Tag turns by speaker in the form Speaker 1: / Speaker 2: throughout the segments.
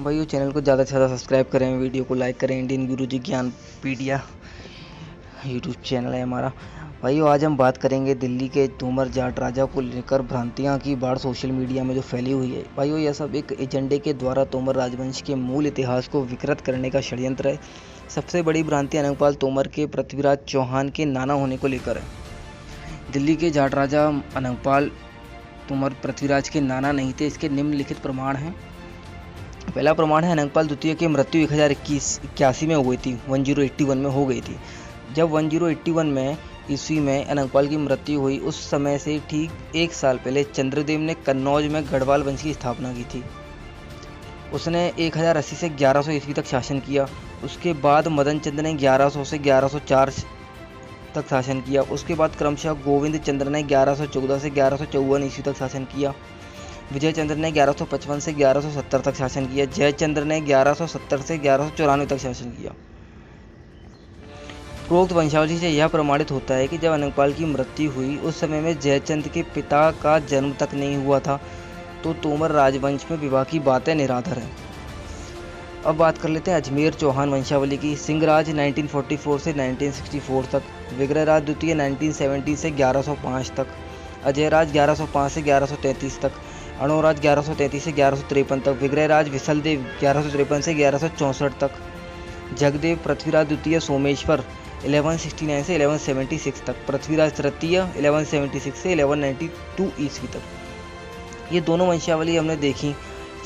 Speaker 1: भाइयों, चैनल को ज़्यादा से ज़्यादा सब्सक्राइब करें, वीडियो को लाइक करें। इंडियन गुरुजी ज्ञानपीडिया यूट्यूब चैनल है हमारा। भाइयों, आज हम बात करेंगे दिल्ली के तोमर जाट राजा को लेकर भ्रांतियां की बाढ़ सोशल मीडिया में जो फैली हुई है। भाइयों, यह सब एक एजेंडे के द्वारा तोमर राजवंश के मूल इतिहास को विकृत करने का षड्यंत्र है। सबसे बड़ी भ्रांति अनंगपाल तोमर के पृथ्वीराज चौहान के नाना होने को लेकर है। दिल्ली के जाट राजा अनंगपाल तोमर पृथ्वीराज के नाना नहीं थे। इसके निम्नलिखित प्रमाण हैं। पहला प्रमाण है, अनंगपाल द्वितीय की मृत्यु 1081 में हुई थी, 1081 में हो गई थी। जब 1081 में ईस्वी में अनंगपाल की मृत्यु हुई, उस समय से ठीक 1 साल पहले चंद्रदेव ने कन्नौज में गढ़वाल वंश की स्थापना की थी। उसने 1080 से 1100 ईस्वी तक शासन किया। उसके बाद मदन चंद्र ने 1100 से 1104 तक शासन किया। उसके बाद क्रमशः गोविंद चंद्र ने 1114 से 1154 ईस्वी तक शासन किया। विजय चंद्र ने 1155 से 1170 तक शासन किया। जयचंद्र ने 1170 से 1194 तक शासन किया। उपरोक्त वंशावली से यह प्रमाणित होता है कि जब अनंगपाल की मृत्यु हुई, उस समय में जयचंद के पिता का जन्म तक नहीं हुआ था, तो तोमर राजवंश में विवाह की बातें निराधार हैं। अब बात कर लेते हैं अजमेर चौहान वंशावली की। सिंहराज 1944 से 1964 तक, विग्रहराज द्वितीय 1970 से 1105 तक, अजयराज 1105 से 1133 तक, अणोराज 1133 से 1153 तक, विग्रहराज विसलदेव 1153 से 1164 तक, जगदेव पृथ्वीराज द्वितीय सोमेश्वर 1169 से 1176 तक, पृथ्वीराज तृतीय 1176 से 1192 ईस्वी तक। ये दोनों वंशावली हमने देखी,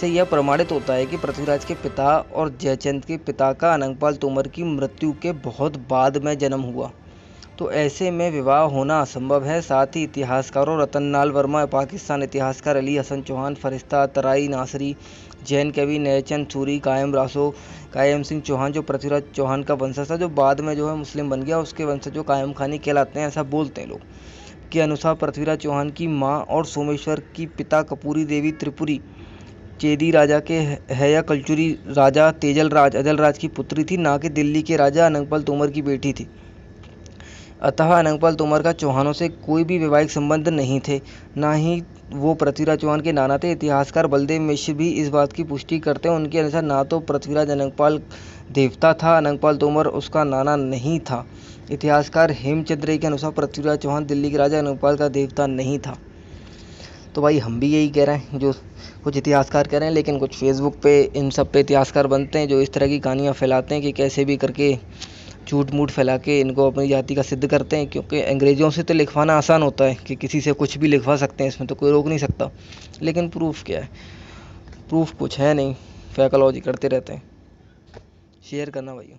Speaker 1: से यह प्रमाणित होता है कि पृथ्वीराज के पिता और जयचंद के पिता का अनंगपाल तोमर की मृत्यु के बहुत बाद में जन्म हुआ, तो ऐसे में विवाह होना असंभव है। साथ ही इतिहासकारों रतनलाल वर्मा, पाकिस्तान इतिहासकार अली हसन चौहान, फरिश्ता तराई नासरी, जैन कवि नयचंद सूरी, कायम सिंह चौहान जो पृथ्वीराज चौहान का वंशज था, जो बाद में जो है मुस्लिम बन गया, उसके वंशज जो कायम खानी कहलाते हैं, ऐसा बोलते हैं लोग, के अनुसार पृथ्वीराज चौहान की माँ और सोमेश्वर की पिता कपूरी देवी त्रिपुरी चेदी राजा के हैया कलचुरी राजा तेजल राज अदल राज की पुत्री थी, ना कि दिल्ली के राजा अनंगपाल तोमर की बेटी थी। अतः अनंगपाल तोमर का चौहानों से कोई भी वैवाहिक संबंध नहीं थे, ना ही वो पृथ्वीराज चौहान के नाना थे। इतिहासकार बलदेव मिश्र भी इस बात की पुष्टि करते हैं। उनके अनुसार ना तो पृथ्वीराज अनंगपाल देवता था, अनंगपाल तोमर उसका नाना नहीं था। इतिहासकार हेमचंद्र रे के अनुसार पृथ्वीराज चौहान दिल्ली के राजा अनंगपाल का देवता नहीं था। तो भाई, हम भी यही कह रहे हैं जो कुछ इतिहासकार कह रहे हैं, लेकिन कुछ फेसबुक पे इन सब पे इतिहासकार बनते हैं जो इस तरह की कहानियाँ फैलाते हैं कि कैसे भी करके झूठ मूठ फैला के इनको अपनी जाति का सिद्ध करते हैं। क्योंकि अंग्रेज़ों से तो लिखवाना आसान होता है कि किसी से कुछ भी लिखवा सकते हैं, इसमें तो कोई रोक नहीं सकता, लेकिन प्रूफ क्या है? प्रूफ कुछ है नहीं, फैकलॉजी करते रहते हैं। शेयर करना भाई।